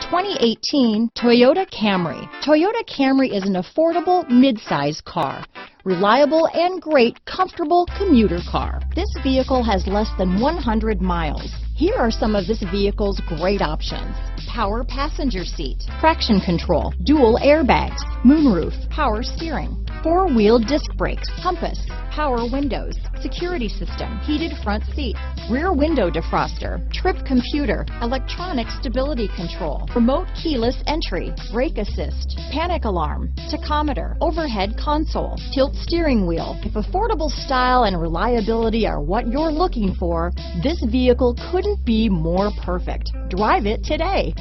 2018 Toyota Camry. Toyota Camry is an affordable mid-size car. Reliable and great comfortable commuter car. This vehicle has less than 100 miles. Here are some of this vehicle's great options: power passenger seat, traction control, dual airbags, moonroof, power steering, four-wheel disc brakes, compass, power windows, security system, heated front seats, rear window defroster, trip computer, electronic stability control, remote keyless entry, brake assist, panic alarm, tachometer, overhead console, tilt steering wheel. If affordable style and reliability are what you're looking for, this vehicle couldn't be more perfect. Drive it today.